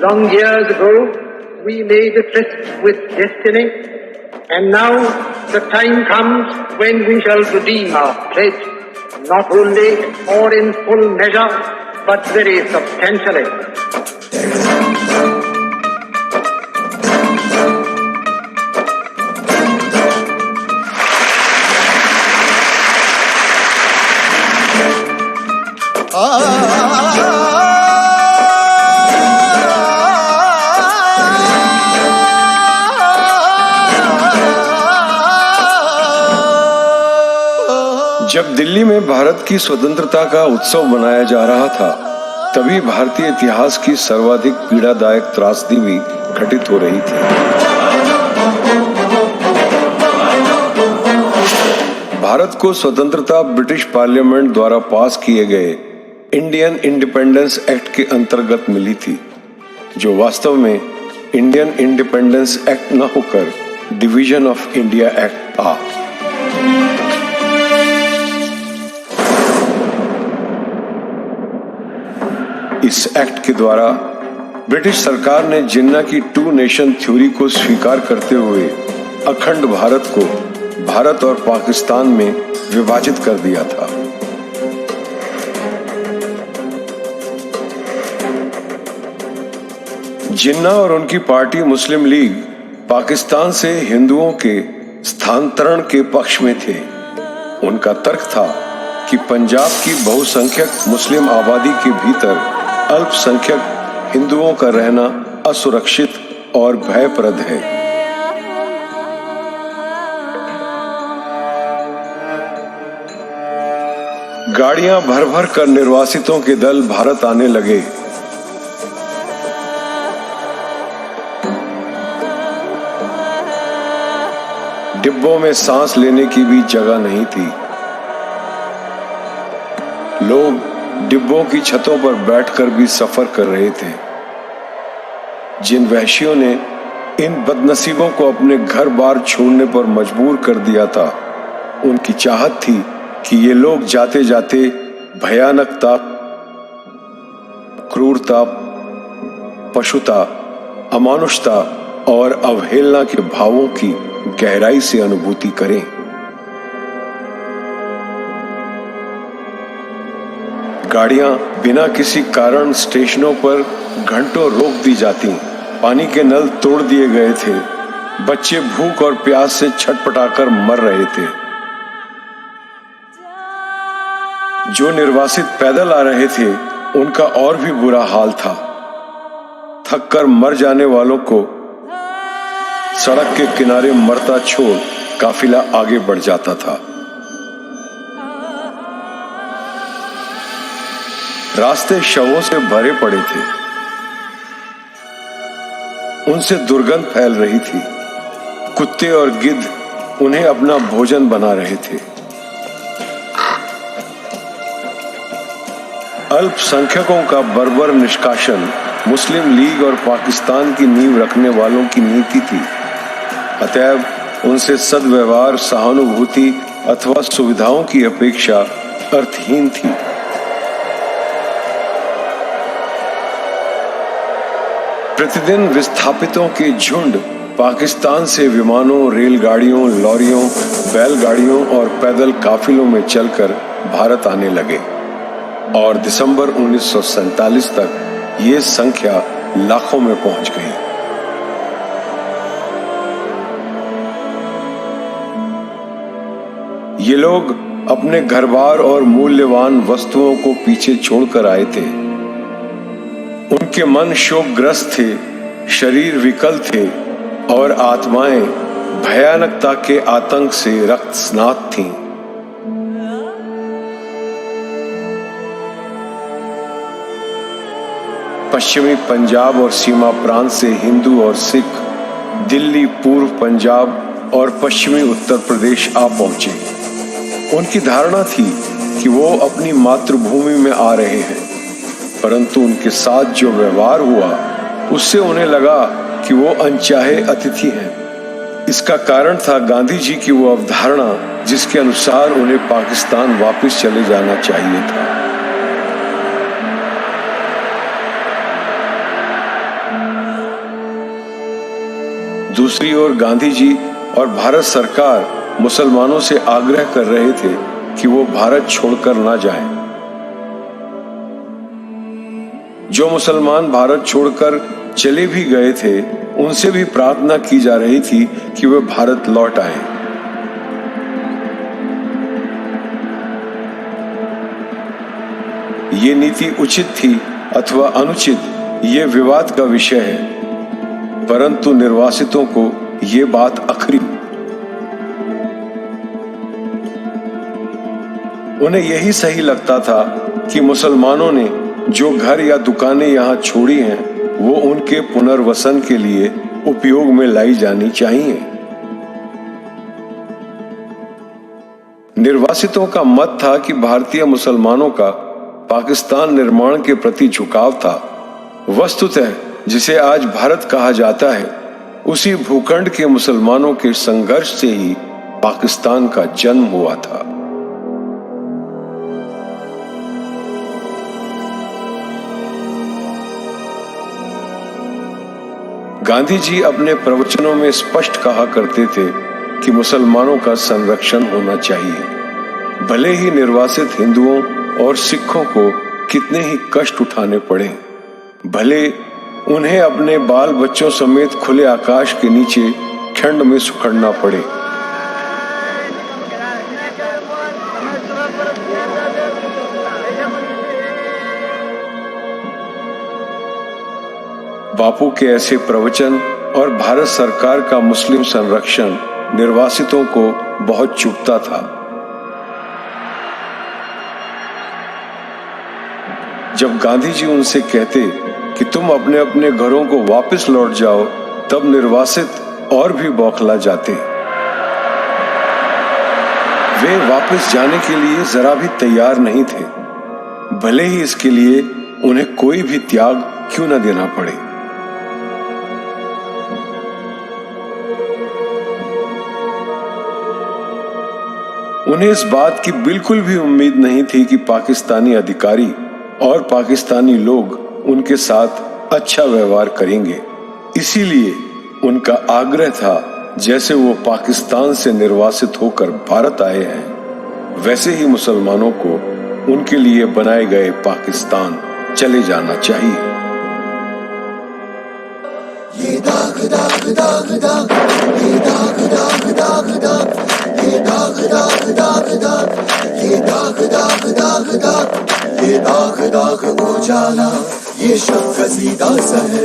Long years ago, we made a tryst with destiny, and now the time comes when we shall redeem our pledge, not only or in full measure, but very substantially. जब दिल्ली में भारत की स्वतंत्रता का उत्सव मनाया जा रहा था, तभी भारतीय इतिहास की सर्वाधिक पीड़ादायक त्रासदी भी घटित हो रही थी। भारत को स्वतंत्रता ब्रिटिश पार्लियामेंट द्वारा पास किए गए इंडियन इंडिपेंडेंस एक्ट के अंतर्गत मिली थी, जो वास्तव में इंडियन इंडिपेंडेंस एक्ट न होकर डिवीजन ऑफ इंडिया एक्ट था। इस एक्ट के द्वारा ब्रिटिश सरकार ने जिन्ना की टू नेशन थ्योरी को स्वीकार करते हुए अखंड भारत को भारत और पाकिस्तान में विभाजित कर दिया था। जिन्ना और उनकी पार्टी मुस्लिम लीग पाकिस्तान से हिंदुओं के स्थानांतरण के पक्ष में थे। उनका तर्क था कि पंजाब की बहुसंख्यक मुस्लिम आबादी के भीतर अल्पसंख्यक हिंदुओं का रहना असुरक्षित और भयप्रद है। गाड़ियां भर भर कर निर्वासितों के दल भारत आने लगे। डिब्बों में सांस लेने की भी जगह नहीं थी। लोग डिब्बों की छतों पर बैठकर भी सफर कर रहे थे। जिन वहशियों ने इन बदनसीबों को अपने घर बार छोड़ने पर मजबूर कर दिया था, उनकी चाहत थी कि ये लोग जाते जाते भयानकता, क्रूरता, पशुता, अमानुषता और अवहेलना के भावों की गहराई से अनुभूति करें। गाड़ियां बिना किसी कारण स्टेशनों पर घंटों रोक दी जाती, पानी के नल तोड़ दिए गए थे, बच्चे भूख और प्यास से छटपटाकर मर रहे थे। जो निर्वासित पैदल आ रहे थे, उनका और भी बुरा हाल था। थककर मर जाने वालों को सड़क के किनारे मरता छोड़ काफिला आगे बढ़ जाता था। रास्ते शवों से भरे पड़े थे, उनसे दुर्गंध फैल रही थी। कुत्ते और गिद्ध उन्हें अपना भोजन बना रहे थे। अल्पसंख्यकों का बर्बर निष्कासन मुस्लिम लीग और पाकिस्तान की नींव रखने वालों की नीति थी। अतएव उनसे सद्व्यवहार, सहानुभूति अथवा सुविधाओं की अपेक्षा अर्थहीन थी। प्रतिदिन विस्थापितों के झुंड पाकिस्तान से विमानों, रेलगाड़ियों, लॉरियों, बैलगाड़ियों और पैदल काफिलों में चलकर भारत आने लगे और दिसंबर 1947 तक ये संख्या लाखों में पहुंच गई। ये लोग अपने घर-बार और मूल्यवान वस्तुओं को पीछे छोड़कर आए थे। उनके मन शोकग्रस्त थे, शरीर विकल थे और आत्माएं भयानकता के आतंक से रक्तस्नात थीं। पश्चिमी पंजाब और सीमा प्रांत से हिंदू और सिख दिल्ली, पूर्व पंजाब और पश्चिमी उत्तर प्रदेश आ पहुंचे। उनकी धारणा थी कि वो अपनी मातृभूमि में आ रहे हैं, परंतु उनके साथ जो व्यवहार हुआ उससे उन्हें लगा कि वो अनचाहे अतिथि हैं। इसका कारण था गांधी जी की वो अवधारणा जिसके अनुसार उन्हें पाकिस्तान वापस चले जाना चाहिए था। दूसरी ओर गांधी जी और भारत सरकार मुसलमानों से आग्रह कर रहे थे कि वो भारत छोड़कर ना जाएं। जो मुसलमान भारत छोड़कर चले भी गए थे, उनसे भी प्रार्थना की जा रही थी कि वे भारत लौट आएं। ये नीति उचित थी अथवा अनुचित, ये विवाद का विषय है, परंतु निर्वासितों को ये बात अखरी। उन्हें यही सही लगता था कि मुसलमानों ने जो घर या दुकानें यहाँ छोड़ी हैं, वो उनके पुनर्वसन के लिए उपयोग में लाई जानी चाहिए। निर्वासितों का मत था कि भारतीय मुसलमानों का पाकिस्तान निर्माण के प्रति झुकाव था। वस्तुतः जिसे आज भारत कहा जाता है, उसी भूखंड के मुसलमानों के संघर्ष से ही पाकिस्तान का जन्म हुआ था। गांधी जी अपने प्रवचनों में स्पष्ट कहा करते थे कि मुसलमानों का संरक्षण होना चाहिए, भले ही निर्वासित हिंदुओं और सिखों को कितने ही कष्ट उठाने पड़े, भले उन्हें अपने बाल बच्चों समेत खुले आकाश के नीचे ठंड में सुखड़ना पड़े। बापू के ऐसे प्रवचन और भारत सरकार का मुस्लिम संरक्षण निर्वासितों को बहुत चुभता था। जब गांधी जी उनसे कहते कि तुम अपने अपने घरों को वापस लौट जाओ, तब निर्वासित और भी बौखला जाते। वे वापस जाने के लिए जरा भी तैयार नहीं थे, भले ही इसके लिए उन्हें कोई भी त्याग क्यों न देना पड़े। उन्हें इस बात की बिल्कुल भी उम्मीद नहीं थी कि पाकिस्तानी अधिकारी और पाकिस्तानी लोग उनके साथ अच्छा व्यवहार करेंगे। इसीलिए उनका आग्रह था, जैसे वो पाकिस्तान से निर्वासित होकर भारत आए हैं, वैसे ही मुसलमानों को उनके लिए बनाए गए पाकिस्तान चले जाना चाहिए। ये दाग दाग दाग दाग, ये दाग दाग दाग दाग, ये दाग दाग दाग दाग, ये दाग दाग दाग दाग, ये दाग दाग उजाला, ये शब कसीदा सहर।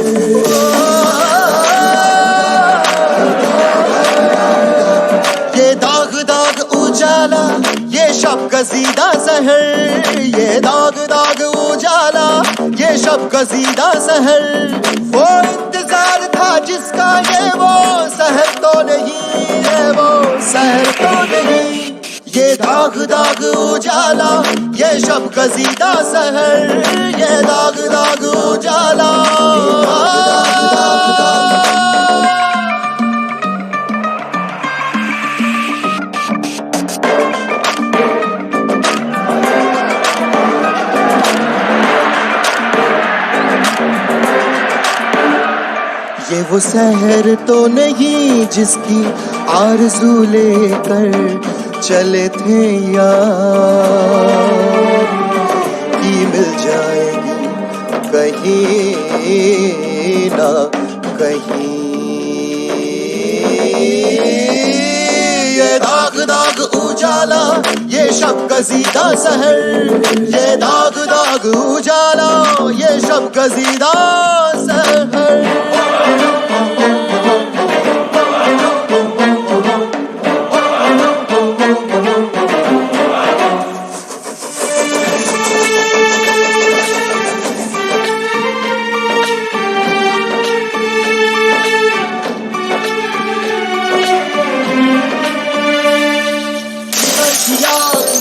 ये दाग दाग उजाला, ये शब कसीदा सहर, ये दाग दाग उजाला, ये शब कसीदा सहर। वो इंतजार था जिसका, ये वो सहर तो नहीं, ये वो सहर तो नहीं। ये दाग दाग उजाला, ये शब कसीदा सहर, ये दाग दाग उजाला। ये वो सहर तो नहीं जिसकी आरज़ू लेकर चले थे यार, कि मिल जाएगी कहीं ना कहीं। ये दाग दाग उजाला, ये शब कसीदा सहर, ये दाग दाग उजाला, ये शब कसीदा सहर।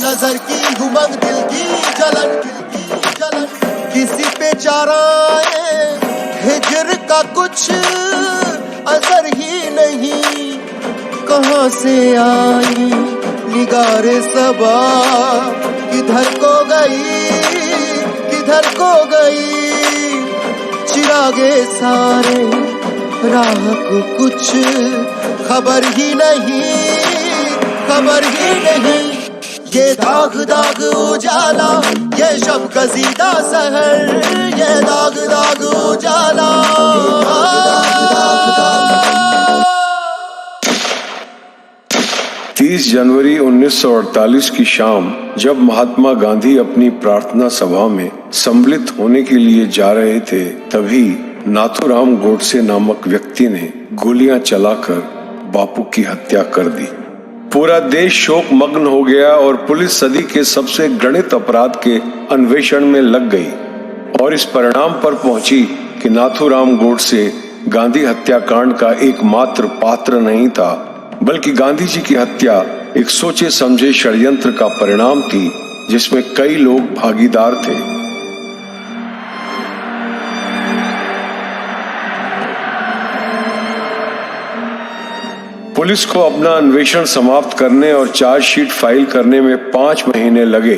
नजर की घुमंग, दिल की जलन, किसी पे चाराए हिजर का कुछ असर ही नहीं। कहाँ से आई निगारे सबा, किधर को गई, किधर को गई। चिरागे सारे राह को कुछ खबर ही नहीं, खबर ही नहीं। ये दाग दाग उजाला, ये शब कसीदा सहर, ये दाग दाग उजाला। 30 जनवरी 1948 की शाम जब महात्मा गांधी अपनी प्रार्थना सभा में सम्मिलित होने के लिए जा रहे थे, तभी नाथूराम गोडसे नामक व्यक्ति ने गोलियां चलाकर बापू की हत्या कर दी। पूरा देश शोक मग्न हो गया और पुलिस सदी के सबसे घृणित अपराध के अन्वेषण में लग गई और इस परिणाम पर पहुंची कि नाथूराम गोडसे गांधी हत्याकांड का एकमात्र पात्र नहीं था, बल्कि गांधी जी की हत्या एक सोचे समझे षड्यंत्र का परिणाम थी जिसमें कई लोग भागीदार थे। पुलिस को अपना अन्वेषण समाप्त करने और चार्जशीट फाइल करने में 5 महीने लगे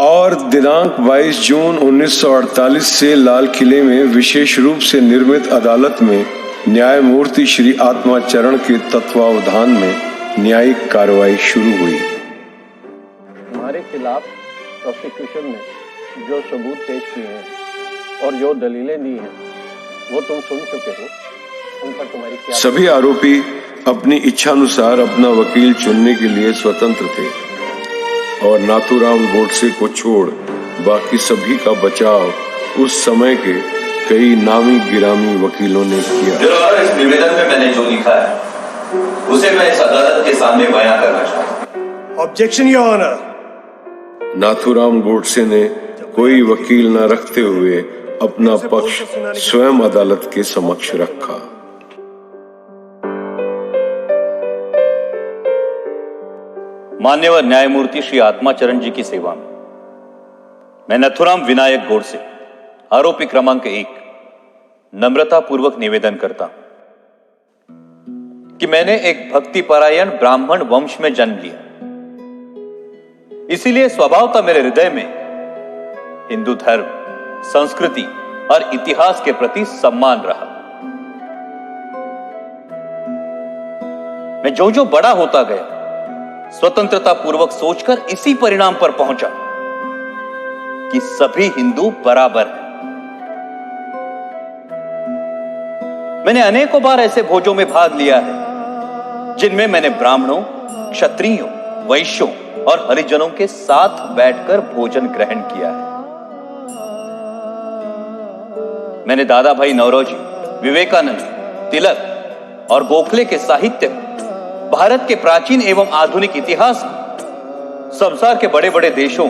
और दिनांक 22 जून 1948 से लाल किले में विशेष रूप से निर्मित अदालत में न्यायमूर्ति श्री आत्माचरण के तत्वावधान में न्यायिक कार्रवाई शुरू हुई। हमारे खिलाफ प्रोसिक्यूशन ने जो सबूत पेश किए हैं और जो दलीलें दी हैं वो तुम सुन चुके हो, उन पर तुम्हारी क्या? सभी आरोपी अपनी इच्छानुसार अपना वकील चुनने के लिए स्वतंत्र थे और नाथूराम गोडसे को छोड़ बाकी सभी का बचाव उस समय के कई नामी गिरामी वकीलों ने किया। इस निवेदन में मैंने जो लिखा है उसे मैं इस अदालत के सामने बयां करना चाहता हूं। Objection your honour. Nathuram Godse ने कोई वकील न रखते हुए अपना पक्ष स्वयं अदालत के समक्ष रखा। मान्यवर न्यायमूर्ति श्री आत्माचरण जी की सेवा में मैं नाथूराम विनायक गोडसे आरोपी क्रमांक 1 नम्रता पूर्वक निवेदन करता हूं कि मैंने एक भक्तिपरायण ब्राह्मण वंश में जन्म लिया, इसीलिए स्वभावतः मेरे हृदय में हिंदू धर्म, संस्कृति और इतिहास के प्रति सम्मान रहा। मैं जो जो बड़ा होता गया स्वतंत्रता पूर्वक सोचकर इसी परिणाम पर पहुंचा कि सभी हिंदू बराबर हैं। मैंने अनेकों बार ऐसे भोजों में भाग लिया है जिनमें मैंने ब्राह्मणों, क्षत्रियों, वैश्यों और हरिजनों के साथ बैठकर भोजन ग्रहण किया है। मैंने दादा भाई नौरोजी, विवेकानंद, तिलक और गोखले के साहित्य, भारत के प्राचीन एवं आधुनिक इतिहास, संसार के बड़े बड़े देशों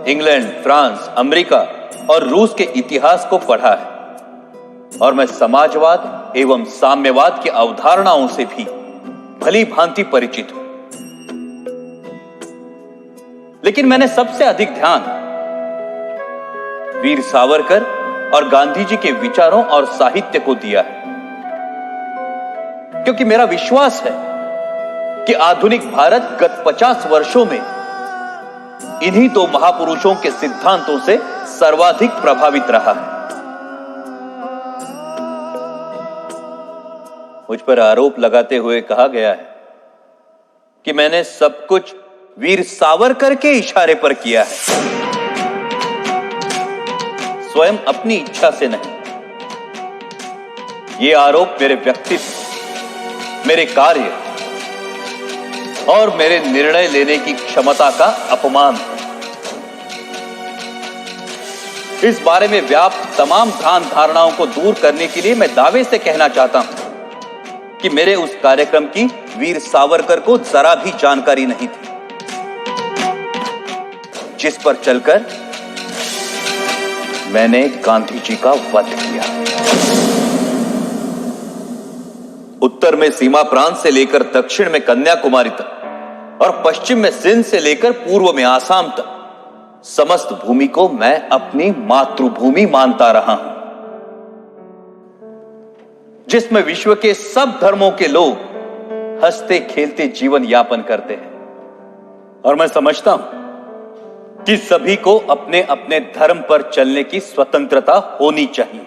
इंग्लैंड, फ्रांस, अमेरिका और रूस के इतिहास को पढ़ा है और मैं समाजवाद एवं साम्यवाद की अवधारणाओं से भी भली भांति परिचित हूं। लेकिन मैंने सबसे अधिक ध्यान वीर सावरकर और गांधी जी के विचारों और साहित्य को दिया है, क्योंकि मेरा विश्वास है कि आधुनिक भारत गत 50 वर्षों में इन्हीं दो महापुरुषों के सिद्धांतों से सर्वाधिक प्रभावित रहा है। मुझ पर आरोप लगाते हुए कहा गया है कि मैंने सब कुछ वीर सावरकर के इशारे पर किया है, स्वयं अपनी इच्छा से नहीं। ये आरोप मेरे व्यक्तित्व, मेरे कार्य और मेरे निर्णय लेने की क्षमता का अपमान है। इस बारे में व्याप्त तमाम भ्रांत धारणाओं को दूर करने के लिए मैं दावे से कहना चाहता हूं कि मेरे उस कार्यक्रम की वीर सावरकर को जरा भी जानकारी नहीं थी, जिस पर चलकर मैंने गांधी जी का वध किया। उत्तर में सीमा प्रांत से लेकर दक्षिण में कन्याकुमारी तक और पश्चिम में सिंध से लेकर पूर्व में आसाम तक समस्त भूमि को मैं अपनी मातृभूमि मानता रहा हूं, जिसमें विश्व के सब धर्मों के लोग हंसते खेलते जीवन यापन करते हैं। और मैं समझता हूं कि सभी को अपने अपने धर्म पर चलने की स्वतंत्रता होनी चाहिए।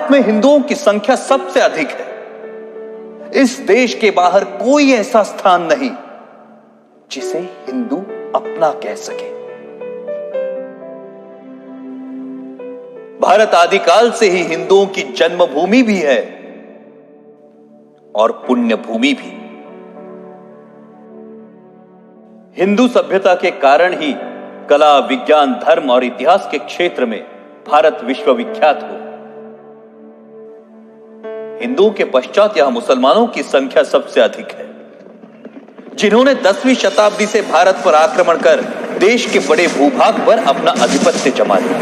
भारत में हिंदुओं की संख्या सबसे अधिक है। इस देश के बाहर कोई ऐसा स्थान नहीं जिसे हिंदू अपना कह सके। भारत आदिकाल से ही हिंदुओं की जन्मभूमि भी है और पुण्य भूमि भी। हिंदू सभ्यता के कारण ही कला, विज्ञान, धर्म और इतिहास के क्षेत्र में भारत विश्वविख्यात हो। हिंदुओं के पश्चात यहां मुसलमानों की संख्या सबसे अधिक है, जिन्होंने 10वीं शताब्दी से भारत पर आक्रमण कर देश के बड़े भूभाग पर अपना आधिपत्य जमा लिया।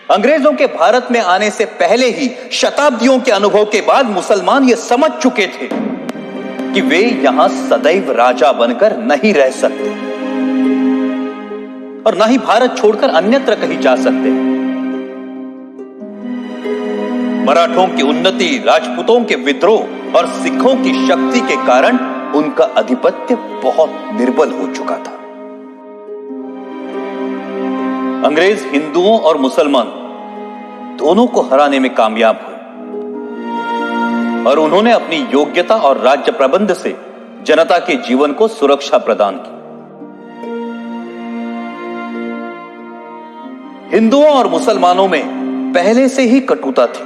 अंग्रेजों के भारत में आने से पहले ही शताब्दियों के अनुभव के बाद मुसलमान यह समझ चुके थे कि वे यहां सदैव राजा बनकर नहीं रह सकते और ना ही भारत छोड़कर अन्यत्र कहीं जा सकते। मराठों की उन्नति, राजपूतों के विद्रोह और सिखों की शक्ति के कारण उनका आधिपत्य बहुत निर्बल हो चुका था। अंग्रेज हिंदुओं और मुसलमान दोनों को हराने में कामयाब हुए और उन्होंने अपनी योग्यता और राज्य प्रबंध से जनता के जीवन को सुरक्षा प्रदान की। हिंदुओं और मुसलमानों में पहले से ही कटुता थी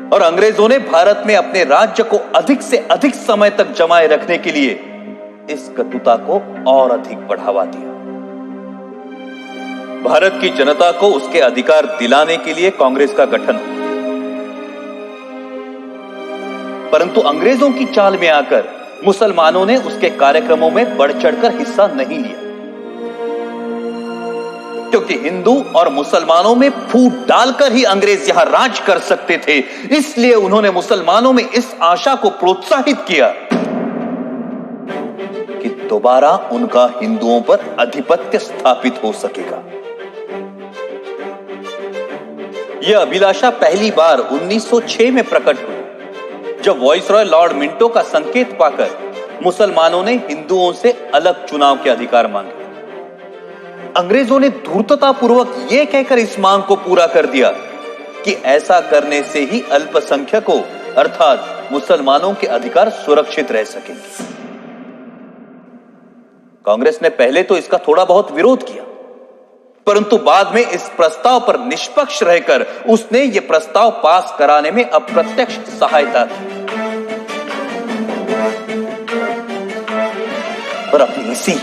और अंग्रेजों ने भारत में अपने राज्य को अधिक से अधिक समय तक जमाए रखने के लिए इस कटुता को और अधिक बढ़ावा दिया। भारत की जनता को उसके अधिकार दिलाने के लिए कांग्रेस का गठन हुआ, परंतु अंग्रेजों की चाल में आकर मुसलमानों ने उसके कार्यक्रमों में बढ़ चढ़कर हिस्सा नहीं लिया, क्योंकि हिंदू और मुसलमानों में फूट डालकर ही अंग्रेज यहां राज कर सकते थे। इसलिए उन्होंने मुसलमानों में इस आशा को प्रोत्साहित किया कि दोबारा उनका हिंदुओं पर आधिपत्य स्थापित हो सकेगा। यह अभिलाषा पहली बार 1906 में प्रकट हुई, जब वाइसरॉय लॉर्ड मिंटो का संकेत पाकर मुसलमानों ने हिंदुओं से अलग चुनाव के अधिकार मांगे। अंग्रेजों ने धूर्ततापूर्वक यह कहकर इस मांग को पूरा कर दिया कि ऐसा करने से ही अल्पसंख्यकों अर्थात मुसलमानों के अधिकार सुरक्षित रह सकेंगे। कांग्रेस ने पहले तो इसका थोड़ा बहुत विरोध किया, परंतु बाद में इस प्रस्ताव पर निष्पक्ष रहकर उसने यह प्रस्ताव पास कराने में अप्रत्यक्ष सहायता की। पर अपनी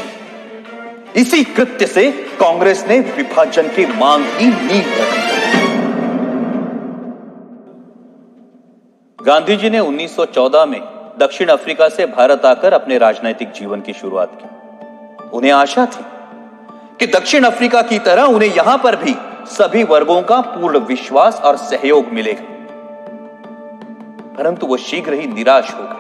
इसी कृत्य से कांग्रेस ने विभाजन की मांग की नींव रखी। गांधी जी ने 1914 में दक्षिण अफ्रीका से भारत आकर अपने राजनैतिक जीवन की शुरुआत की। उन्हें आशा थी कि दक्षिण अफ्रीका की तरह उन्हें यहां पर भी सभी वर्गों का पूर्ण विश्वास और सहयोग मिलेगा, परंतु वो शीघ्र ही निराश हो गए।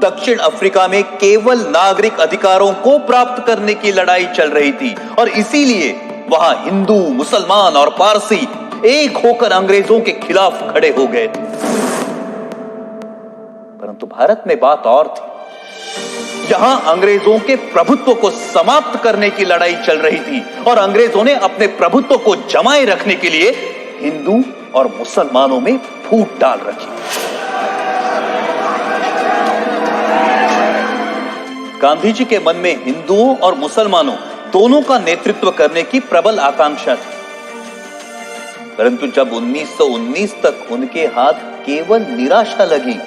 दक्षिण अफ्रीका में केवल नागरिक अधिकारों को प्राप्त करने की लड़ाई चल रही थी और इसीलिए वहां हिंदू, मुसलमान और पारसी एक होकर अंग्रेजों के खिलाफ खड़े हो गए थे। परंतु भारत में बात और थी। यहां अंग्रेजों के प्रभुत्व को समाप्त करने की लड़ाई चल रही थी और अंग्रेजों ने अपने प्रभुत्व को जमाए रखने के लिए हिंदू और मुसलमानों में फूट डाल रखी। गांधी जी के मन में हिंदुओं और मुसलमानों दोनों का नेतृत्व करने की प्रबल आकांक्षा थी, परंतु जब 1919 तक उनके हाथ केवल निराशा लगी,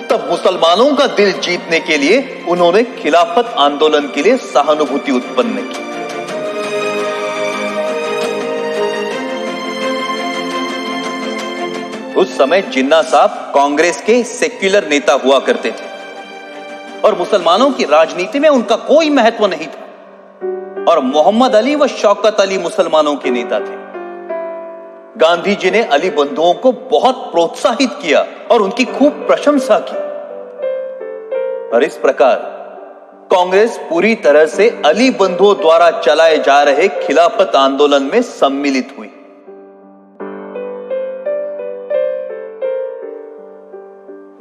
तब मुसलमानों का दिल जीतने के लिए उन्होंने खिलाफत आंदोलन के लिए सहानुभूति उत्पन्न की। उस समय जिन्ना साहब कांग्रेस के सेक्युलर नेता हुआ करते थे और मुसलमानों की राजनीति में उनका कोई महत्व नहीं था और मोहम्मद अली व शौकत अली मुसलमानों के नेता थे। गांधी जी ने अली बंधुओं को बहुत प्रोत्साहित किया और उनकी खूब प्रशंसा की और इस प्रकार कांग्रेस पूरी तरह से अली बंधुओं द्वारा चलाए जा रहे खिलाफत आंदोलन में सम्मिलित हुई।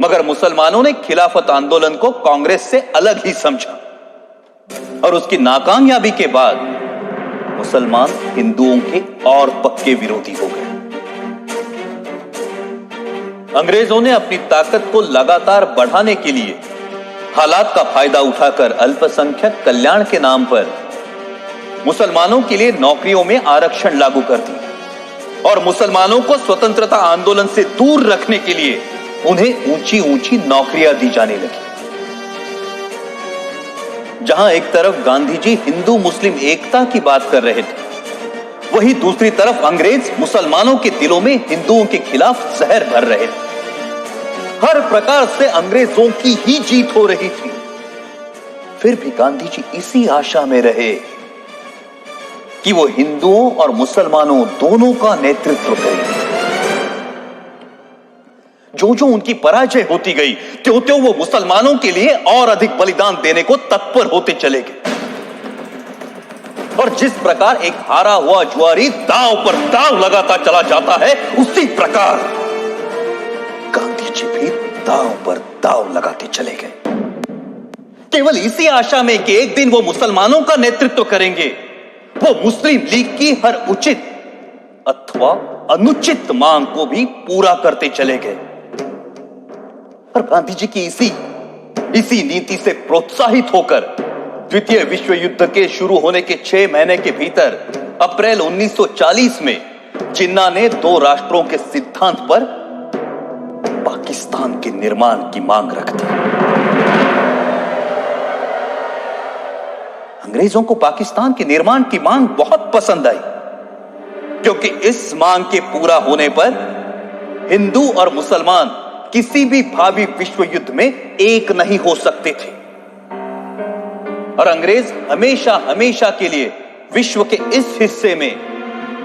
मगर मुसलमानों ने खिलाफत आंदोलन को कांग्रेस से अलग ही समझा और उसकी नाकामयाबी के बाद मुसलमान हिंदुओं के और पक्के विरोधी हो गए। अंग्रेजों ने अपनी ताकत को लगातार बढ़ाने के लिए हालात का फायदा उठाकर अल्पसंख्यक कल्याण के नाम पर मुसलमानों के लिए नौकरियों में आरक्षण लागू कर दिया और मुसलमानों को स्वतंत्रता आंदोलन से दूर रखने के लिए उन्हें ऊंची ऊंची नौकरियां दी जाने लगी। जहां एक तरफ गांधी जी हिंदू मुस्लिम एकता की बात कर रहे थे, वहीं दूसरी तरफ अंग्रेज मुसलमानों के दिलों में हिंदुओं के खिलाफ जहर भर रहे थे। हर प्रकार से अंग्रेजों की ही जीत हो रही थी। फिर भी गांधी जी इसी आशा में रहे कि वो हिंदुओं और मुसलमानों दोनों का नेतृत्व करेंगे। जो जो उनकी पराजय होती गई, त्यों त्यों वो मुसलमानों के लिए और अधिक बलिदान देने को तत्पर होते चले गए। और जिस प्रकार एक हारा हुआ जुआरी दांव पर दांव लगाता चला जाता है, उसी प्रकार गांधी जी भी दांव पर दांव लगाते चले गए, केवल इसी आशा में कि एक दिन वो मुसलमानों का नेतृत्व करेंगे। वो मुस्लिम लीग की हर उचित अथवा अनुचित मांग को भी पूरा करते चले गए। और गांधी जी की इसी नीति से प्रोत्साहित होकर द्वितीय विश्व युद्ध के शुरू होने के 6 महीने के भीतर अप्रैल 1940 में जिन्ना ने 2 राष्ट्रों के सिद्धांत पर पाकिस्तान के निर्माण की मांग रख दी। अंग्रेजों को पाकिस्तान के निर्माण की मांग बहुत पसंद आई, क्योंकि इस मांग के पूरा होने पर हिंदू और मुसलमान किसी भी भावी विश्व युद्ध में एक नहीं हो सकते थे और अंग्रेज हमेशा हमेशा के लिए विश्व के इस हिस्से में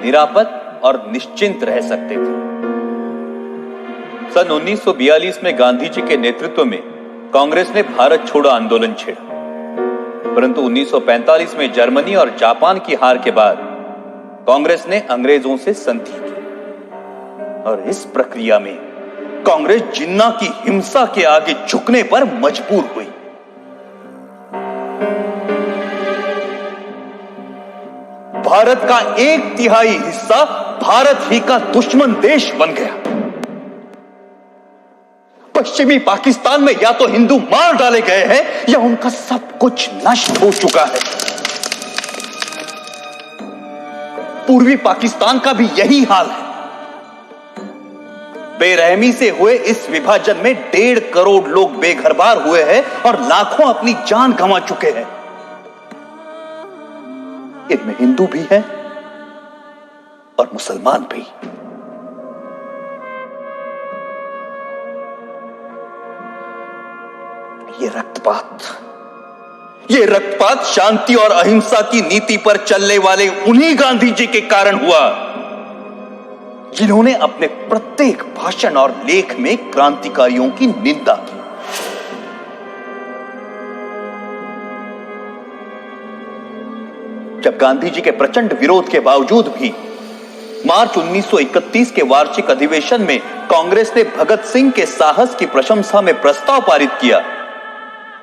निरापद और निश्चिंत रह सकते थे। सन 1942 में गांधी जी के नेतृत्व में कांग्रेस ने भारत छोड़ो आंदोलन छेड़ा, परंतु 1945 में जर्मनी और जापान की हार के बाद कांग्रेस ने अंग्रेजों से संधि की और इस प्रक्रिया में कांग्रेस जिन्ना की हिंसा के आगे झुकने पर मजबूर हुई। भारत का 1/3 हिस्सा भारत ही का दुश्मन देश बन गया। पश्चिमी पाकिस्तान में या तो हिंदू मार डाले गए हैं या उनका सब कुछ नष्ट हो चुका है। पूर्वी पाकिस्तान का भी यही हाल है। बेरहमी से हुए इस विभाजन में 1.5 करोड़ लोग बेघरबार हुए हैं और लाखों अपनी जान गंवा चुके हैं। इनमें हिंदू भी हैं और मुसलमान भी। ये रक्तपात शांति और अहिंसा की नीति पर चलने वाले उन्हीं गांधी जी के कारण हुआ, जिन्होंने अपने प्रत्येक भाषण और लेख में क्रांतिकारियों की निंदा की। जब गांधी जी के प्रचंड विरोध के बावजूद भी मार्च 1931 के वार्षिक अधिवेशन में कांग्रेस ने भगत सिंह के साहस की प्रशंसा में प्रस्ताव पारित किया,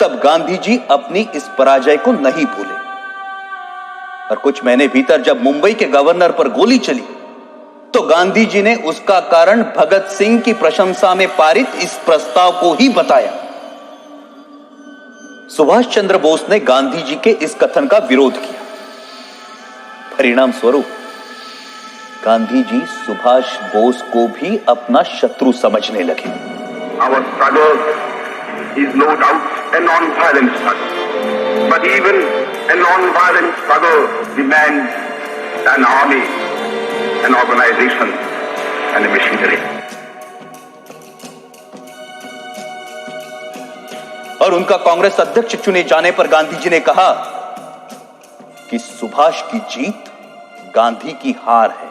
तब गांधी जी अपनी इस पराजय को नहीं भूले और कुछ महीने भीतर जब मुंबई के गवर्नर पर गोली चली तो गांधी जी ने उसका कारण भगत सिंह की प्रशंसा में पारित इस प्रस्ताव को ही बताया। सुभाष चंद्र बोस ने गांधी जी के इस कथन का विरोध किया। परिणाम स्वरूप गांधी जी सुभाष बोस को भी अपना शत्रु समझने लगे। Our struggle is no doubt a non-violent struggle, but even a non-violent struggle demands an army, an organization, and a machinery. और उनका कांग्रेस अध्यक्ष चुने जाने पर गांधी जी ने कहा कि सुभाष की जीत गांधी की हार है।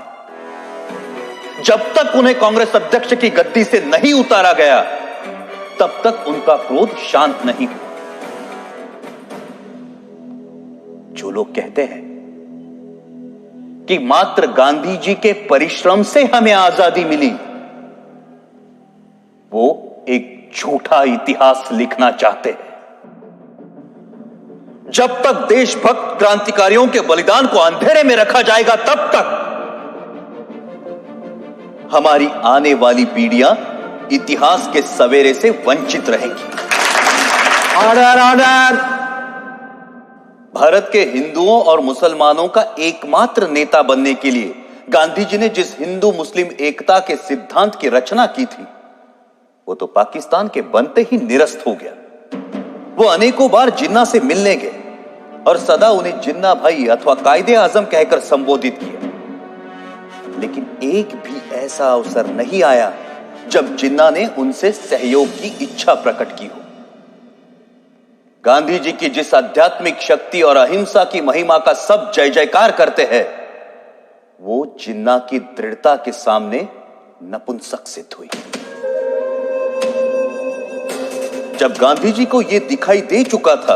जब तक उन्हें कांग्रेस अध्यक्ष की गद्दी से नहीं उतारा गया, तब तक उनका क्रोध शांत नहीं हुआ। जो लोग कहते हैं कि मात्र गांधी जी के परिश्रम से हमें आजादी मिली, वो एक झूठा इतिहास लिखना चाहते हैं। जब तक देशभक्त क्रांतिकारियों के बलिदान को अंधेरे में रखा जाएगा, तब तक हमारी आने वाली पीढ़ियां इतिहास के सवेरे से वंचित रहेंगी। Order order. भारत के हिंदुओं और मुसलमानों का एकमात्र नेता बनने के लिए गांधी जी ने जिस हिंदू मुस्लिम एकता के सिद्धांत की रचना की थी, वो तो पाकिस्तान के बनते ही निरस्त हो गया। वो अनेकों बार जिन्ना से मिलने गए और सदा उन्हें जिन्ना भाई अथवा कायदे आजम कहकर संबोधित किया, लेकिन एक भी ऐसा अवसर नहीं आया जब जिन्ना ने उनसे सहयोग की इच्छा प्रकट की हो। गांधी जी की जिस आध्यात्मिक शक्ति और अहिंसा की महिमा का सब जय जयकार करते हैं, वो जिन्ना की दृढ़ता के सामने नपुंसक सिद्ध हुई। जब गांधी जी को यह दिखाई दे चुका था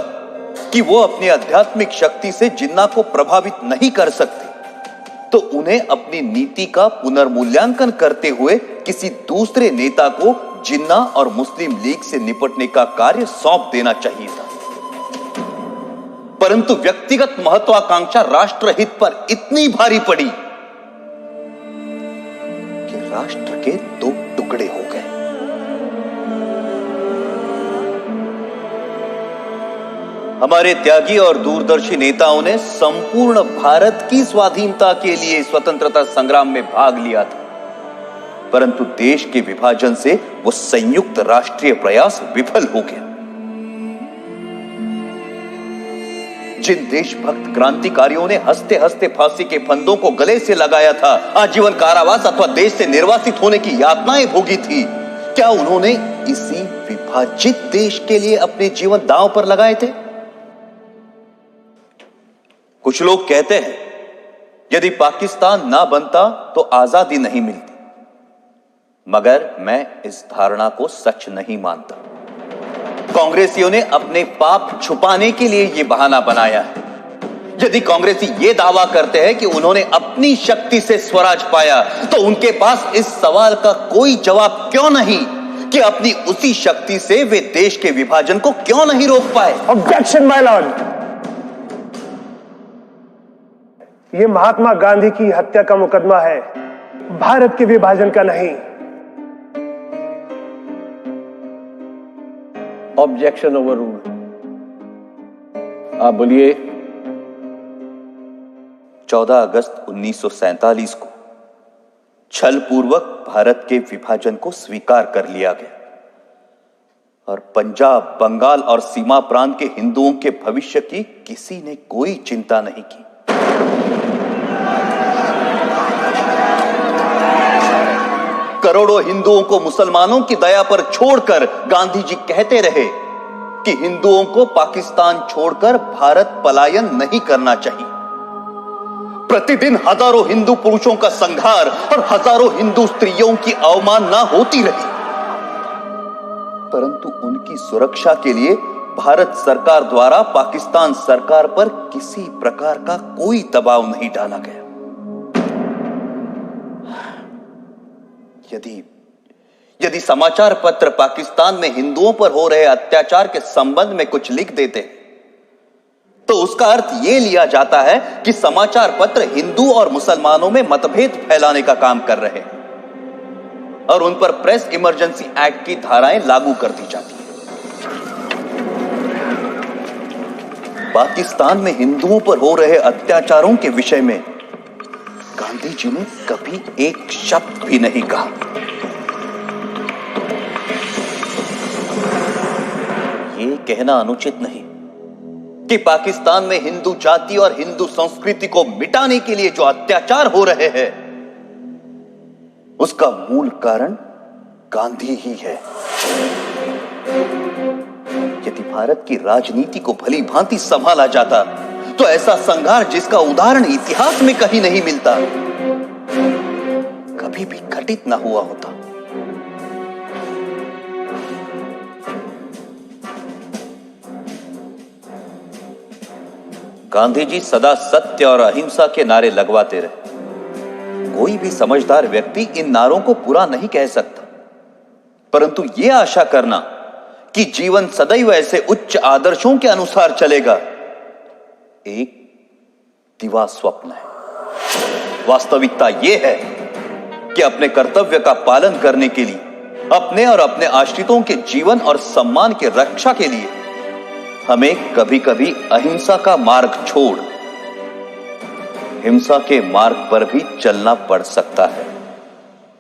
कि वो अपनी आध्यात्मिक शक्ति से जिन्ना को प्रभावित नहीं कर सकते, तो उन्हें अपनी नीति का पुनर्मूल्यांकन करते हुए किसी दूसरे नेता को जिन्ना और मुस्लिम लीग से निपटने का कार्य सौंप देना चाहिए था। परंतु व्यक्तिगत महत्वाकांक्षा राष्ट्रहित पर इतनी भारी पड़ी कि राष्ट्र के दो टुकड़े हो गए। हमारे त्यागी और दूरदर्शी नेताओं ने संपूर्ण भारत की स्वाधीनता के लिए स्वतंत्रता संग्राम में भाग लिया था, परंतु देश के विभाजन से वो संयुक्त राष्ट्रीय प्रयास विफल हो गया। जिन देशभक्त क्रांतिकारियों ने हंसते हंसते फांसी के फंदों को गले से लगाया था, आजीवन कारावास अथवा देश से निर्वासित होने की यातनाएं भोगी थी, क्या उन्होंने इसी विभाजित देश के लिए अपने जीवन दांव पर लगाए थे? कुछ लोग कहते हैं यदि पाकिस्तान ना बनता तो आजादी नहीं मिलती, मगर मैं इस धारणा को सच नहीं मानता। कांग्रेसियों ने अपने पाप छुपाने के लिए यह बहाना बनाया है। यदि कांग्रेसी ये दावा करते हैं कि उन्होंने अपनी शक्ति से स्वराज पाया, तो उनके पास इस सवाल का कोई जवाब क्यों नहीं कि अपनी उसी शक्ति से वे देश के विभाजन को क्यों नहीं रोक पाए? Objection my Lord. ये महात्मा गांधी की हत्या का मुकदमा है, भारत के विभाजन का नहीं। Objection overruled. आप बोलिए। 14 अगस्त 1947 को छलपूर्वक भारत के विभाजन को स्वीकार कर लिया गया और पंजाब, बंगाल और सीमा प्रांत के हिंदुओं के भविष्य की किसी ने कोई चिंता नहीं की। करोड़ों हिंदुओं को मुसलमानों की दया पर छोड़कर गांधी जी कहते रहे कि हिंदुओं को पाकिस्तान छोड़कर भारत पलायन नहीं करना चाहिए। प्रतिदिन हजारों हिंदू पुरुषों का संहार और हजारों हिंदू स्त्रियों की अवमानना होती रही, परंतु उनकी सुरक्षा के लिए भारत सरकार द्वारा पाकिस्तान सरकार पर किसी प्रकार का कोई दबाव नहीं डाला गया। यदि समाचार पत्र पाकिस्तान में हिंदुओं पर हो रहे अत्याचार के संबंध में कुछ लिख देते हैं, तो उसका अर्थ यह लिया जाता है कि समाचार पत्र हिंदू और मुसलमानों में मतभेद फैलाने का काम कर रहे हैं और उन पर प्रेस इमरजेंसी एक्ट की धाराएं लागू कर दी जाती हैं। पाकिस्तान में हिंदुओं पर हो रहे अत्याचारों के विषय में गांधी जी ने कभी एक शब्द भी नहीं कहा। यह कहना अनुचित नहीं कि पाकिस्तान में हिंदू जाति और हिंदू संस्कृति को मिटाने के लिए जो अत्याचार हो रहे हैं, उसका मूल कारण गांधी ही है। यदि भारत की राजनीति को भली भांति संभाला जाता, तो ऐसा संघार जिसका उदाहरण इतिहास में कहीं नहीं मिलता, कभी भी घटित ना हुआ होता। गांधी जी सदा सत्य और अहिंसा के नारे लगवाते रहे। कोई भी समझदार व्यक्ति इन नारों को पूरा नहीं कह सकता, परंतु यह आशा करना कि जीवन सदैव ऐसे उच्च आदर्शों के अनुसार चलेगा, एक दिवा स्वप्न है। वास्तविकता यह है कि अपने कर्तव्य का पालन करने के लिए, अपने और अपने आश्रितों के जीवन और सम्मान की रक्षा के लिए हमें कभी कभी अहिंसा का मार्ग छोड़ हिंसा के मार्ग पर भी चलना पड़ सकता है।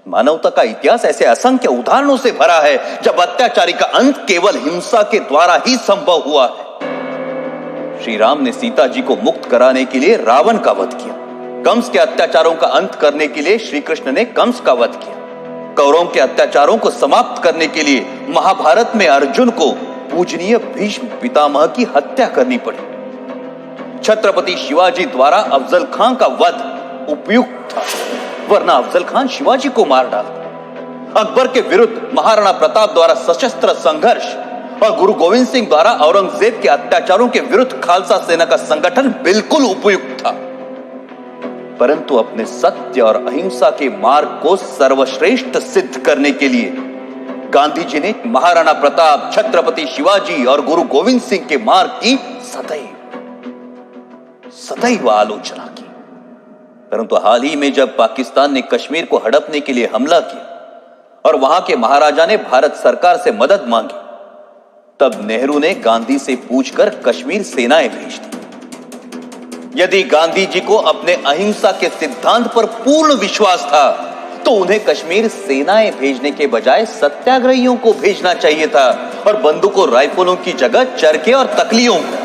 मानवता का इतिहास ऐसे असंख्य उदाहरणों से भरा है जब अत्याचारी का अंत केवल हिंसा के द्वारा ही संभव हुआ है। श्री राम ने सीता जी को मुक्त कराने के लिए रावण का वध किया। कंस के अत्याचारों का अंत करने के लिए श्री कृष्ण ने कंस का वध किया। कौरवों के अत्याचारों को समाप्त करने के लिए महाभारत में अर्जुन को पूजनीय भीष्म पितामह की हत्या करनी पड़ी। छत्रपति शिवाजी द्वारा अफजल खान का वध उपयुक्त था, वरना अफजल खान शिवाजी को मार डालता। अकबर के विरुद्ध महाराणा प्रताप द्वारा सशस्त्र संघर्ष और गुरु गोविंद सिंह द्वारा औरंगजेब के अत्याचारों के विरुद्ध खालसा सेना का संगठन बिल्कुल उपयुक्त था। परंतु अपने सत्य और अहिंसा के मार्ग को सर्वश्रेष्ठ सिद्ध करने के लिए गांधी जी ने महाराणा प्रताप, छत्रपति शिवाजी और गुरु गोविंद सिंह के मार्ग की सदैव आलोचना की। परंतु हाल ही में जब पाकिस्तान ने कश्मीर को हड़पने के लिए हमला किया और वहां के महाराजा ने भारत सरकार से मदद मांगी, तब नेहरू ने गांधी से पूछकर कश्मीर सेनाएं भेज दी। यदि गांधी जी को अपने अहिंसा के सिद्धांत पर पूर्ण विश्वास था तो उन्हें कश्मीर सेनाएं भेजने के बजाय सत्याग्रहियों को भेजना चाहिए था और बंदूकों राइफलों की जगह चरखे और तकलियों को।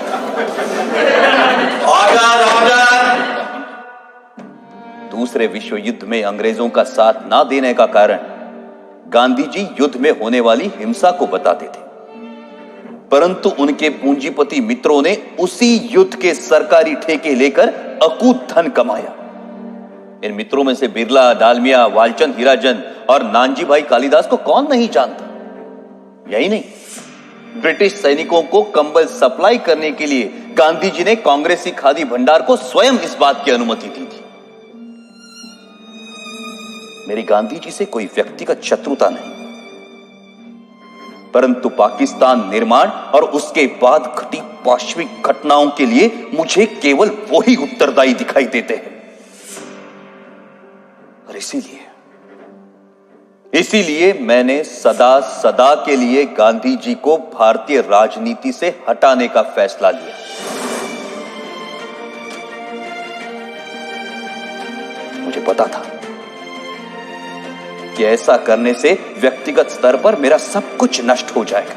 दूसरे विश्व युद्ध में अंग्रेजों का साथ ना देने का कारण गांधी जी युद्ध में होने वाली हिंसा को बताते थे, परंतु उनके पूंजीपति मित्रों ने उसी युद्ध के सरकारी ठेके लेकर अकूत धन कमाया। इन मित्रों में से बिरला, डालमिया, वालचंद हीराजन और नानजी भाई कालिदास को कौन नहीं जानता। यही नहीं, ब्रिटिश सैनिकों को कंबल सप्लाई करने के लिए गांधी जी ने कांग्रेसी खादी भंडार को स्वयं इस बात की अनुमति दी थी। मेरी गांधी जी से कोई व्यक्तिगत शत्रुता नहीं, परंतु पाकिस्तान निर्माण और उसके बाद घटी वैश्विक घटनाओं के लिए मुझे केवल वही उत्तरदायी दिखाई देते हैं। और इसीलिए मैंने सदा के लिए गांधी जी को भारतीय राजनीति से हटाने का फैसला लिया। मुझे पता था कि ऐसा करने से व्यक्तिगत स्तर पर मेरा सब कुछ नष्ट हो जाएगा।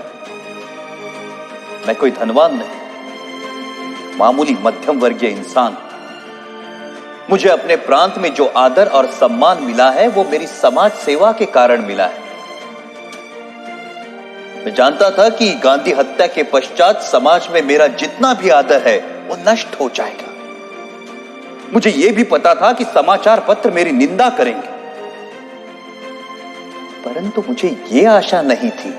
मैं कोई धनवान नहीं, मामूली मध्यम वर्गीय इंसान। मुझे अपने प्रांत में जो आदर और सम्मान मिला है वो मेरी समाज सेवा के कारण मिला है। मैं जानता था कि गांधी हत्या के पश्चात समाज में मेरा जितना भी आदर है वो नष्ट हो जाएगा। मुझे यह भी पता था कि समाचार पत्र मेरी निंदा करेंगे, परंतु मुझे यह आशा नहीं थी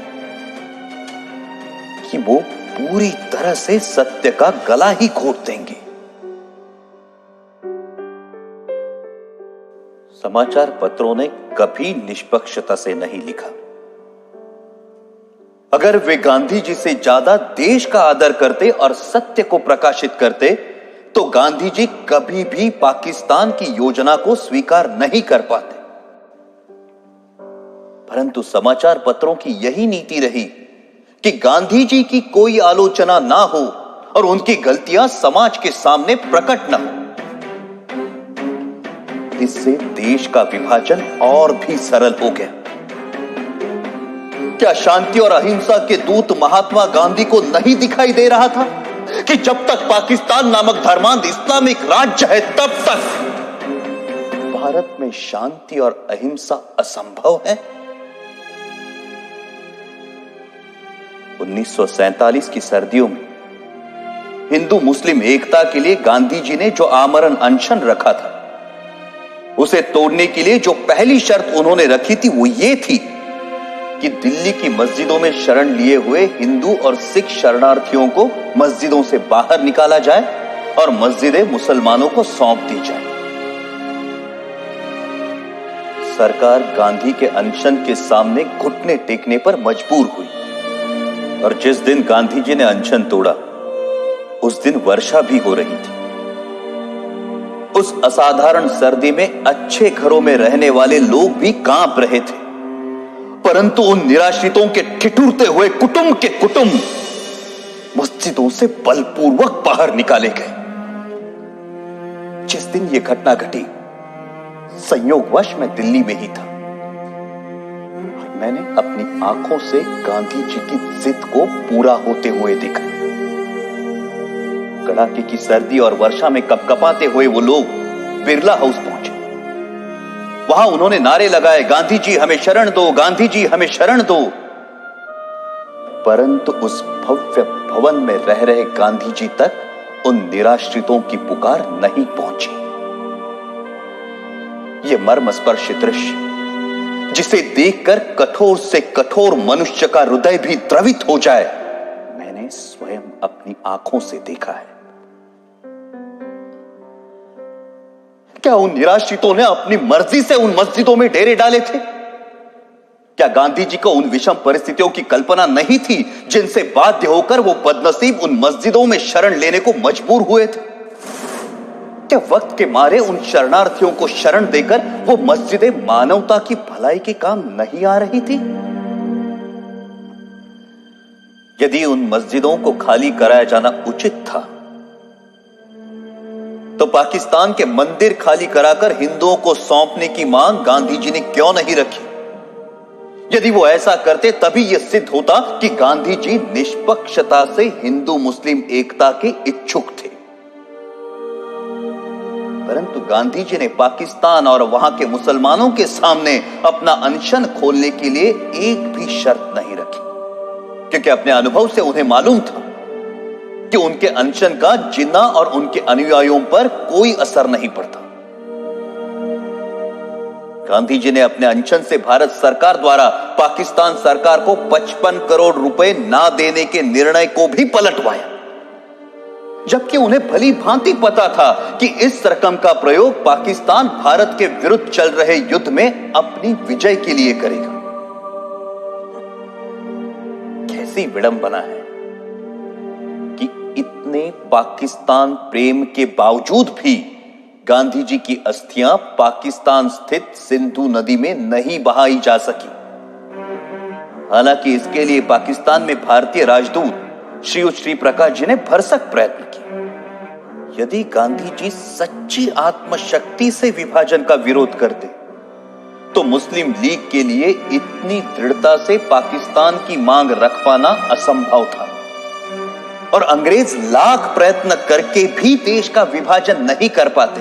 कि वो पूरी तरह से सत्य का गला ही घोट देंगे। समाचार पत्रों ने कभी निष्पक्षता से नहीं लिखा। अगर वे गांधी जी से ज्यादा देश का आदर करते और सत्य को प्रकाशित करते तो गांधी जी कभी भी पाकिस्तान की योजना को स्वीकार नहीं कर पाते। परंतु समाचार पत्रों की यही नीति रही कि गांधी जी की कोई आलोचना ना हो और उनकी गलतियां समाज के सामने प्रकट ना हो। इससे देश का विभाजन और भी सरल हो गया। क्या शांति और अहिंसा के दूत महात्मा गांधी को नहीं दिखाई दे रहा था कि जब तक पाकिस्तान नामक धर्मांध इस्लामिक राज्य है तब तक भारत में शांति और अहिंसा असंभव है। 1947 की सर्दियों में हिंदू मुस्लिम एकता के लिए गांधी जी ने जो आमरण अनशन रखा था, उसे तोड़ने के लिए जो पहली शर्त उन्होंने रखी थी वो ये थी कि दिल्ली की मस्जिदों में शरण लिए हुए हिंदू और सिख शरणार्थियों को मस्जिदों से बाहर निकाला जाए और मस्जिदें मुसलमानों को सौंप दी जाए। सरकार गांधी के अनशन के सामने घुटने टेकने पर मजबूर हुई और जिस दिन गांधी जी ने अनशन तोड़ा उस दिन वर्षा भी हो रही थी। उस असाधारण सर्दी में अच्छे घरों में रहने वाले लोग भी कांप रहे थे, परंतु उन निराश्रितों के ठिठुरते हुए कुटुंब के कुटुंब मस्जिदों से बलपूर्वक बाहर निकाले गए। जिस दिन यह घटना घटी, संयोगवश मैं दिल्ली में ही था। मैंने अपनी आंखों से गांधी जी की जिद को पूरा होते हुए देखा। कड़ाके की सर्दी और वर्षा में कपकपाते हुए वो लोग बिरला हाउस पहुंचे। वहां उन्होंने नारे लगाए, गांधी जी हमें शरण दो, गांधी जी हमें शरण दो। परंतु उस भव्य भवन में रह रहे गांधी जी तक उन निराश्रितों की पुकार नहीं पहुंची। यह मर्मस्पर्शी दृश्य, जिसे देखकर कठोर से कठोर मनुष्य का हृदय भी द्रवित हो जाए, मैंने स्वयं अपनी आंखों से देखा है। क्या उन निराश्रितों ने अपनी मर्जी से उन मस्जिदों में डेरे डाले थे? क्या गांधी जी को उन विषम परिस्थितियों की कल्पना नहीं थी जिनसे बाध्य होकर वो बदनसीब उन मस्जिदों में शरण लेने को मजबूर हुए थे? क्या वक्त के मारे उन शरणार्थियों को शरण देकर वो मस्जिदें मानवता की भलाई के काम नहीं आ रही थी? यदि उन मस्जिदों को खाली कराया जाना उचित था, तो पाकिस्तान के मंदिर खाली कराकर हिंदुओं को सौंपने की मांग गांधी जी ने क्यों नहीं रखी? यदि वो ऐसा करते, तभी यह सिद्ध होता कि गांधी जी निष्पक्षता से हिंदू मुस्लिम एकता के इच्छुक थे। परंतु गांधी जी ने पाकिस्तान और वहां के मुसलमानों के सामने अपना अनशन खोलने के लिए एक भी शर्त नहीं रखी, क्योंकि अपने अनुभव से उन्हें मालूम था कि उनके अनशन का जिन्ना और उनके अनुयायियों पर कोई असर नहीं पड़ता। गांधी जी ने अपने अनशन से भारत सरकार द्वारा पाकिस्तान सरकार को 55 करोड़ रुपए ना देने के निर्णय को भी पलटवाया, जबकि उन्हें भली भांति पता था कि इस रकम का प्रयोग पाकिस्तान भारत के विरुद्ध चल रहे युद्ध में अपनी विजय के लिए करेगा। कैसी विडंबना है कि इतने पाकिस्तान प्रेम के बावजूद भी गांधी जी की अस्थियां पाकिस्तान स्थित सिंधु नदी में नहीं बहाई जा सकी। हालांकि इसके लिए पाकिस्तान में भारतीय राजदूत श्री प्रकाश जी ने भरसक प्रयत्न किए। यदि गांधी जी सच्ची आत्मशक्ति से विभाजन का विरोध करते, तो मुस्लिम लीग के लिए इतनी दृढ़ता से पाकिस्तान की मांग रख पाना असंभव था, और अंग्रेज लाख प्रयत्न करके भी देश का विभाजन नहीं कर पाते।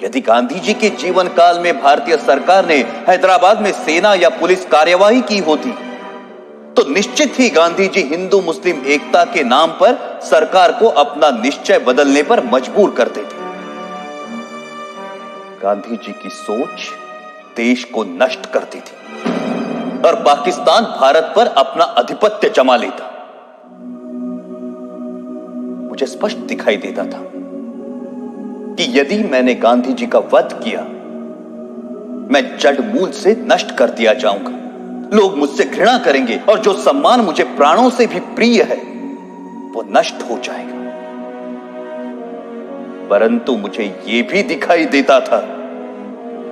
यदि गांधी जी के जीवन काल में भारतीय सरकार ने हैदराबाद में सेना या पुलिस कार्यवाही की होती, तो निश्चित ही गांधी जी हिंदू मुस्लिम एकता के नाम पर सरकार को अपना निश्चय बदलने पर मजबूर करते थे। गांधी जी की सोच देश को नष्ट करती थी और पाकिस्तान भारत पर अपना आधिपत्य जमा लेता। मुझे स्पष्ट दिखाई देता था कि यदि मैंने गांधी जी का वध किया, मैं जड़ मूल से नष्ट कर दिया जाऊंगा। लोग मुझसे घृणा करेंगे और जो सम्मान मुझे प्राणों से भी प्रिय है, वो नष्ट हो जाएगा। परंतु मुझे यह भी दिखाई देता था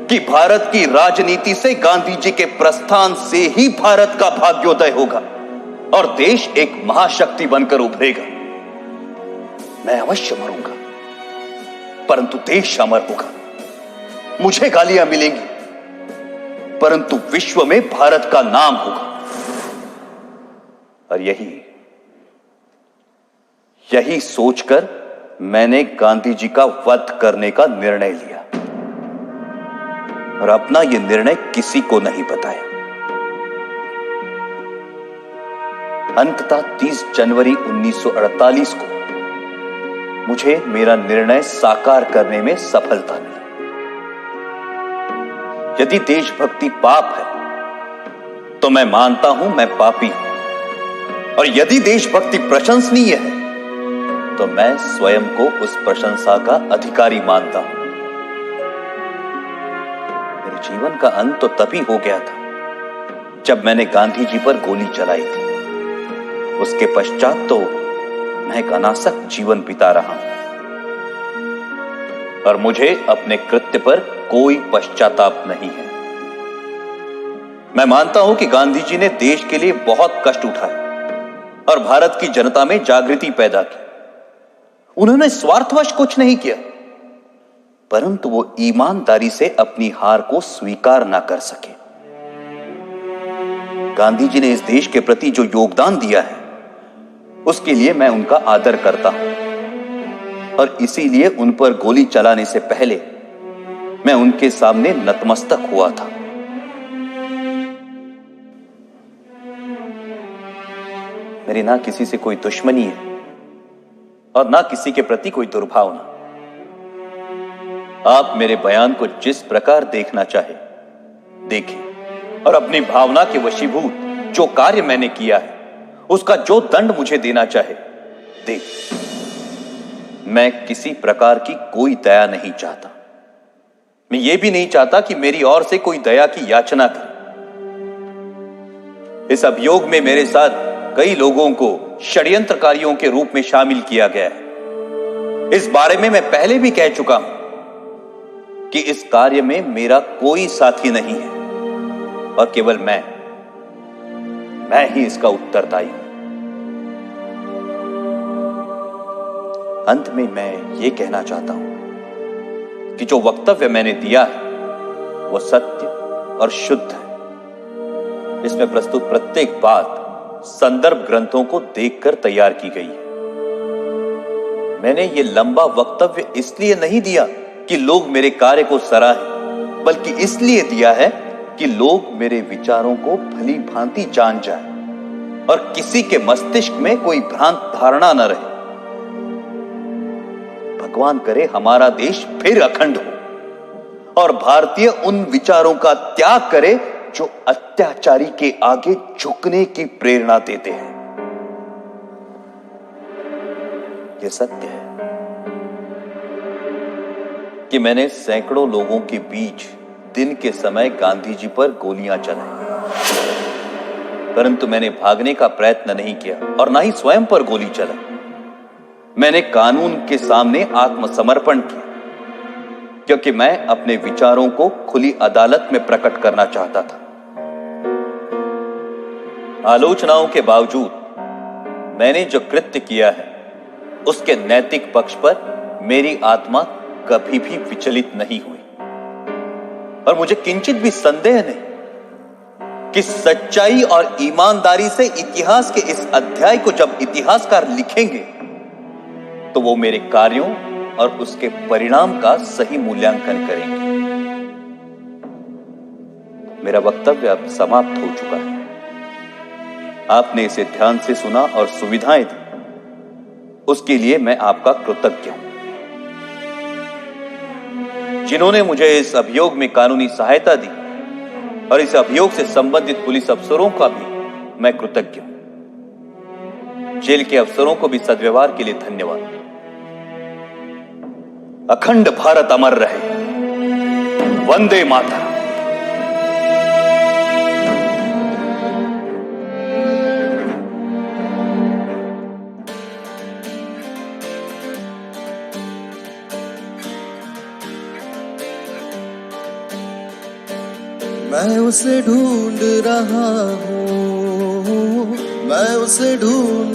कि भारत की राजनीति से गांधी जी के प्रस्थान से ही भारत का भाग्योदय होगा और देश एक महाशक्ति बनकर उभरेगा। मैं अवश्य मरूंगा, परंतु देश अमर होगा। मुझे गालियां मिलेंगी, परंतु विश्व में भारत का नाम होगा। और यही सोचकर मैंने गांधी जी का वध करने का निर्णय लिया और अपना यह निर्णय किसी को नहीं बताया। अंततः 30 जनवरी 1948 को मुझे मेरा निर्णय साकार करने में सफलता मिली। यदि देशभक्ति पाप है, तो मैं मानता हूं मैं पापी हूं, और यदि देशभक्ति प्रशंसनीय है, तो मैं स्वयं को उस प्रशंसा का अधिकारी मानता हूं। मेरे जीवन का अंत तो तभी हो गया था जब मैंने गांधी जी पर गोली चलाई थी। उसके पश्चात तो मैं एक अनासक्त जीवन बिता रहा हूं और मुझे अपने कृत्य पर कोई पश्चाताप नहीं है। मैं मानता हूं कि गांधी जी ने देश के लिए बहुत कष्ट उठाए और भारत की जनता में जागृति पैदा की। उन्होंने स्वार्थवश कुछ नहीं किया, परंतु वो ईमानदारी से अपनी हार को स्वीकार ना कर सके। गांधी जी ने इस देश के प्रति जो योगदान दिया है, उसके लिए मैं उनका आदर करता हूं और इसीलिए उन पर गोली चलाने से पहले मैं उनके सामने नतमस्तक हुआ था। मेरी ना किसी से कोई दुश्मनी है और ना किसी के प्रति कोई दुर्भावना। आप मेरे बयान को जिस प्रकार देखना चाहे देखें और अपनी भावना के वशीभूत जो कार्य मैंने किया है उसका जो दंड मुझे देना चाहे दे। मैं किसी प्रकार की कोई दया नहीं चाहता। मैं ये भी नहीं चाहता कि मेरी ओर से कोई दया की याचना करे। इस अभियोग में मेरे साथ कई लोगों को षड्यंत्रकारियों के रूप में शामिल किया गया है। इस बारे में मैं पहले भी कह चुका हूं कि इस कार्य में मेरा कोई साथी नहीं है और केवल मैं ही इसका उत्तरदायी हूं। अंत में मैं ये कहना चाहता हूं कि जो वक्तव्य मैंने दिया है वो सत्य और शुद्ध है। इसमें प्रस्तुत प्रत्येक बात संदर्भ ग्रंथों को देखकर तैयार की गई है। मैंने ये लंबा वक्तव्य इसलिए नहीं दिया कि लोग मेरे कार्य को सराहें, बल्कि इसलिए दिया है कि लोग मेरे विचारों को भली भांति जान जाएं और किसी के मस्तिष्क में कोई भ्रांत धारणा न रहे। भगवान करे हमारा देश फिर अखंड हो और भारतीय उन विचारों का त्याग करे जो अत्याचारी के आगे झुकने की प्रेरणा देते हैं। यह सत्य है कि मैंने सैकड़ों लोगों के बीच दिन के समय गांधी जी पर गोलियां चलाई, परंतु मैंने भागने का प्रयत्न नहीं किया और ना ही स्वयं पर गोली चलाई। मैंने कानून के सामने आत्मसमर्पण किया क्योंकि मैं अपने विचारों को खुली अदालत में प्रकट करना चाहता था। आलोचनाओं के बावजूद मैंने जो कृत्य किया है उसके नैतिक पक्ष पर मेरी आत्मा कभी भी विचलित नहीं हुई और मुझे किंचित भी संदेह नहीं कि सच्चाई और ईमानदारी से इतिहास के इस अध्याय को जब इतिहासकार लिखेंगे तो वो मेरे कार्यों और उसके परिणाम का सही मूल्यांकन करेंगे। मेरा वक्तव्य अब समाप्त हो चुका है। आपने इसे ध्यान से सुना और सुविधाएं दी, उसके लिए मैं आपका कृतज्ञ हूं। जिन्होंने मुझे इस अभियोग में कानूनी सहायता दी और इस अभियोग से संबंधित पुलिस अफसरों का भी मैं कृतज्ञ हूं। जेल के अफसरों को भी सद्व्यवहार के लिए धन्यवाद। अखंड भारत अमर रहे। वंदे मातरम। मैं उसे ढूंढ रहा हूँ, मैं उसे ढूंढ